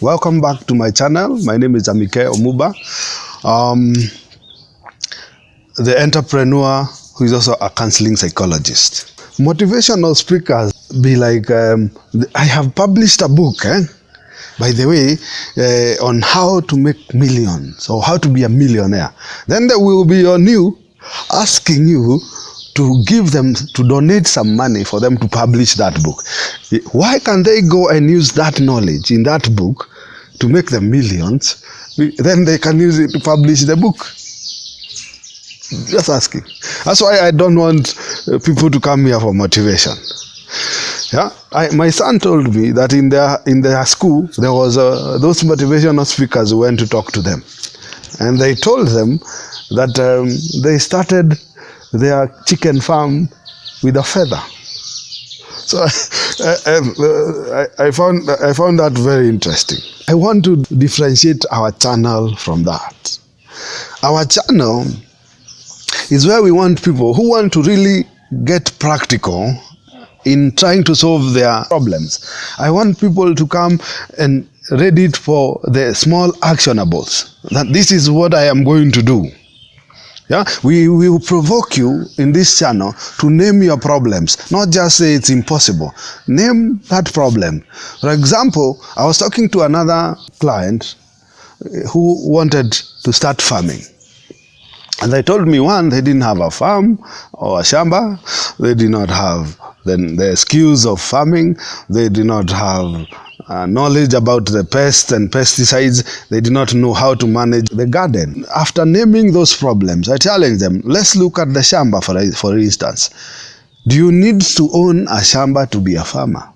Welcome back to my channel. My name is Amike Omuba, the entrepreneur who is also a counseling psychologist. Motivational speakers be like, I have published a book, by the way, on how to make millions or how to be a millionaire. Then they will be on you, asking you to give them, to donate some money for them to publish that book. Why can't they go and use that knowledge in that book to make them millions? Then they can use it to publish the book. Just asking. That's why I don't want people to come here for motivation. Yeah, my son told me that in their school there was those motivational speakers who went to talk to them, and they told them that they started their chicken farm with a feather. So I found that very interesting. I want to differentiate our channel from that. Our channel is where we want people who want to really get practical in trying to solve their problems. I want people to come and ready for the small actionables. That this is what I am going to do. Yeah, we will provoke you in this channel to name your problems, not just say it's impossible. Name that problem. For example, I was talking to another client who wanted to start farming. And they told me, one, they didn't have a farm or a shamba. They did not have the skills of farming. They did not have knowledge about the pests and pesticides. They did not know how to manage the garden. After naming those problems, I challenged them, let's look at the shamba for instance. Do you need to own a shamba to be a farmer?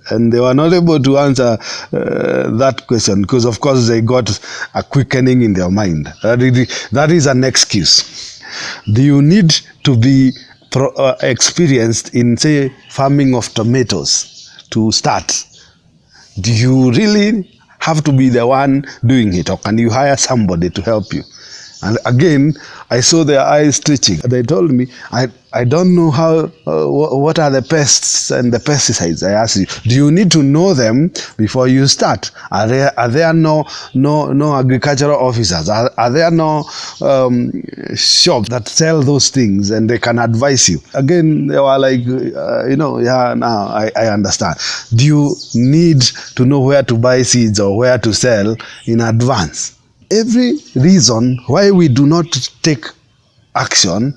And they were not able to answer that question because, of course, they got a quickening in their mind. That is an excuse. Do you need to be experienced in, say, farming of tomatoes to start? Do you really have to be the one doing it, or can you hire somebody to help you? And again, I saw their eyes twitching. They told me, I don't know how, what are the pests and the pesticides. I asked you, do you need to know them before you start? Are there no agricultural officers? Are there no shops that sell those things and they can advise you? Again, they were like, now I understand. Do you need to know where to buy seeds or where to sell in advance? Every reason why we do not take action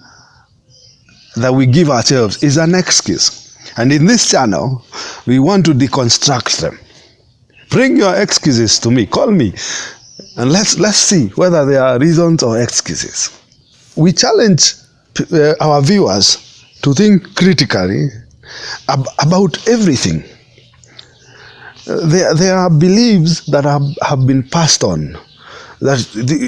that we give ourselves is an excuse. And in this channel, we want to deconstruct them. Bring your excuses to me, call me, and let's see whether they are reasons or excuses. We challenge our viewers to think critically about everything. There are beliefs that have been passed on. That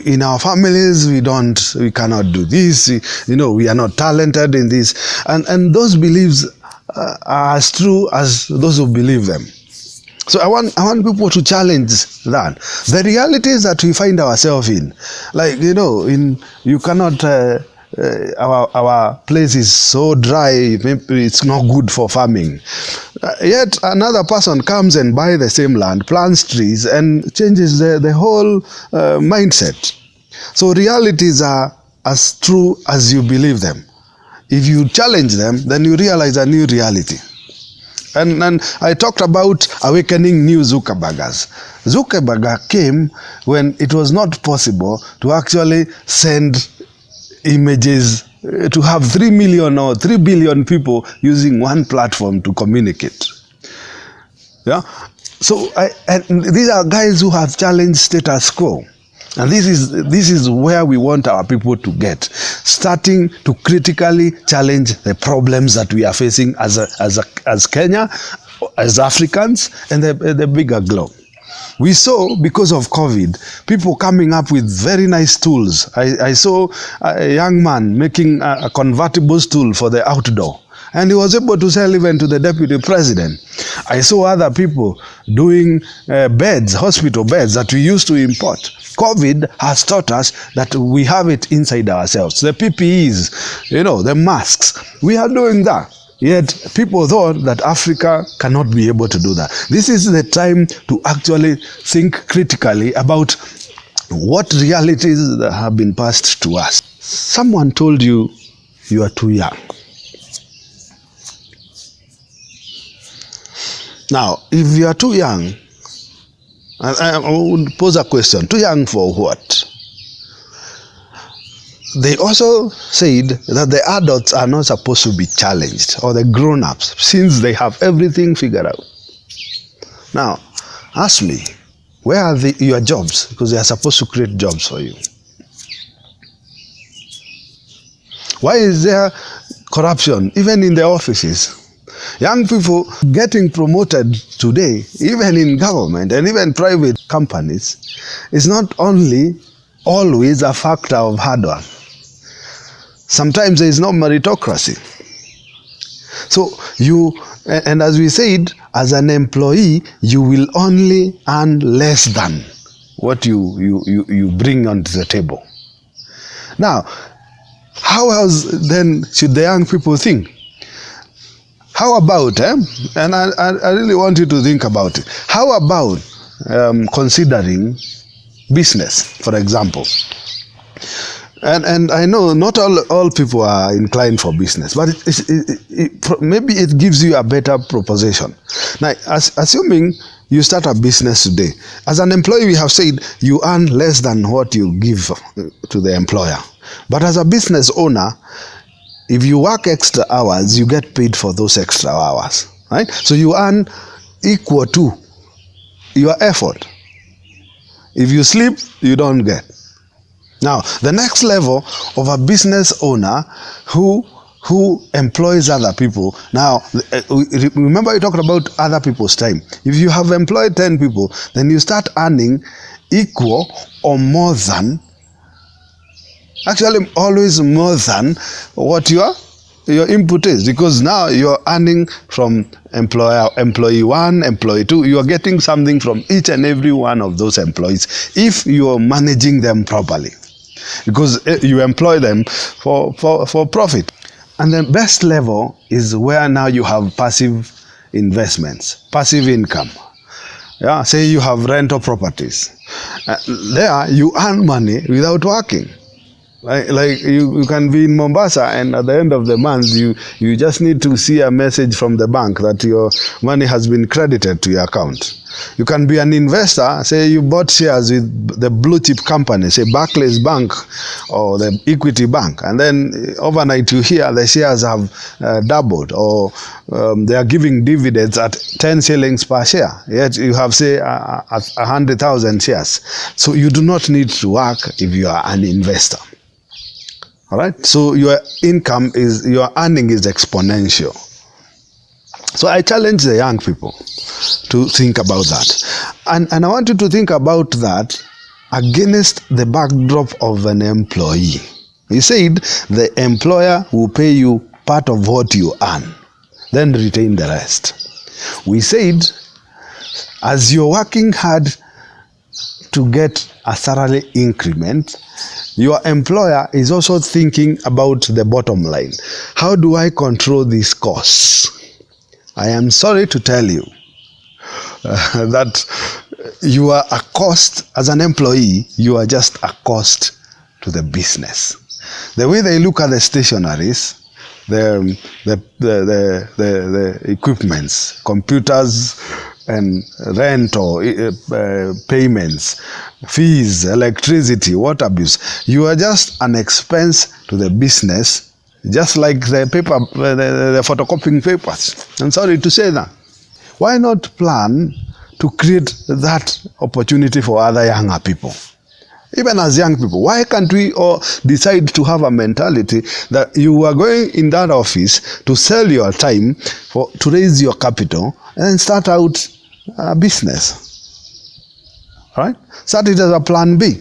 in our families we cannot do this, we are not talented in this, and those beliefs are as true as those who believe them. So I want people to challenge that. The realities that we find ourselves in, like you cannot. Our place is so dry, it's not good for farming. Yet another person comes and buys the same land, plants trees, and changes the whole mindset. So realities are as true as you believe them. If you challenge them, then you realize a new reality. And I talked about awakening new Zuckerbergs. Zuckerberg came when it was not possible to actually send images, to have 3 million or 3 billion people using one platform to communicate. Yeah, so and these are guys who have challenged status quo, and this is where we want our people to get, starting to critically challenge the problems that we are facing as Kenya, as Africans, and the bigger globe. We saw, because of COVID, people coming up with very nice tools. I saw a young man making a convertible stool for the outdoor, and he was able to sell even to the deputy president. I saw other people doing beds, hospital beds that we used to import. COVID has taught us that we have it inside ourselves. The PPEs, the masks, we are doing that. Yet people thought that Africa cannot be able to do that. This is the time to actually think critically about what realities that have been passed to us. Someone told you you are too young. Now, if you are too young, I would pose a question. Too young for what? They also said that the adults are not supposed to be challenged, or the grown-ups, since they have everything figured out. Now, ask me, where are your jobs? Because they are supposed to create jobs for you. Why is there corruption, even in the offices? Young people getting promoted today, even in government and even private companies, is not only always a factor of hard work. Sometimes there is no meritocracy. So and as we said, as an employee, you will only earn less than what you bring onto the table. Now, how else then should the young people think? How about, and I really want you to think about it. How about considering business, for example? And I know not all people are inclined for business, but maybe it gives you a better proposition. Now, assuming you start a business today, as an employee, we have said you earn less than what you give to the employer. But as a business owner, if you work extra hours, you get paid for those extra hours, right? So you earn equal to your effort. If you sleep, you don't get. Now, the next level of a business owner who employs other people. Now, remember we talked about other people's time. If you have employed 10 people, then you start earning equal or more than, actually always more than what your input is, because now you're earning from employee 1, employee 2. You are getting something from each and every one of those employees if you are managing them properly, because you employ them for profit. And the best level is where now you have passive investments, passive income. Yeah, say you have rental properties. There you earn money without working. Like you can be in Mombasa, and at the end of the month you just need to see a message from the bank that your money has been credited to your account. You can be an investor, say you bought shares with the blue chip company, say Barclays Bank or the Equity Bank, and then overnight you hear the shares have doubled, or they are giving dividends at 10 shillings per share, yet you have, say, 100,000 shares. So you do not need to work if you are an investor. All right, so your income your earning is exponential. So I challenge the young people to think about that. And I want you to think about that against the backdrop of an employee. He said the employer will pay you part of what you earn, then retain the rest. We said as you're working hard to get a salary increment, your employer is also thinking about the bottom line. How do I control these costs? I am sorry to tell you that you are a cost. As an employee, you are just a cost to the business. The way they look at the stationaries, the equipments, computers, and rent or payments, fees, electricity, water bills. You are just an expense to the business, just like the photocopying papers. I'm sorry to say that. Why not plan to create that opportunity for other younger people? Even as young people, why can't we all decide to have a mentality that you are going in that office to sell your time to raise your capital and start out a business? All right? Start it as a plan B.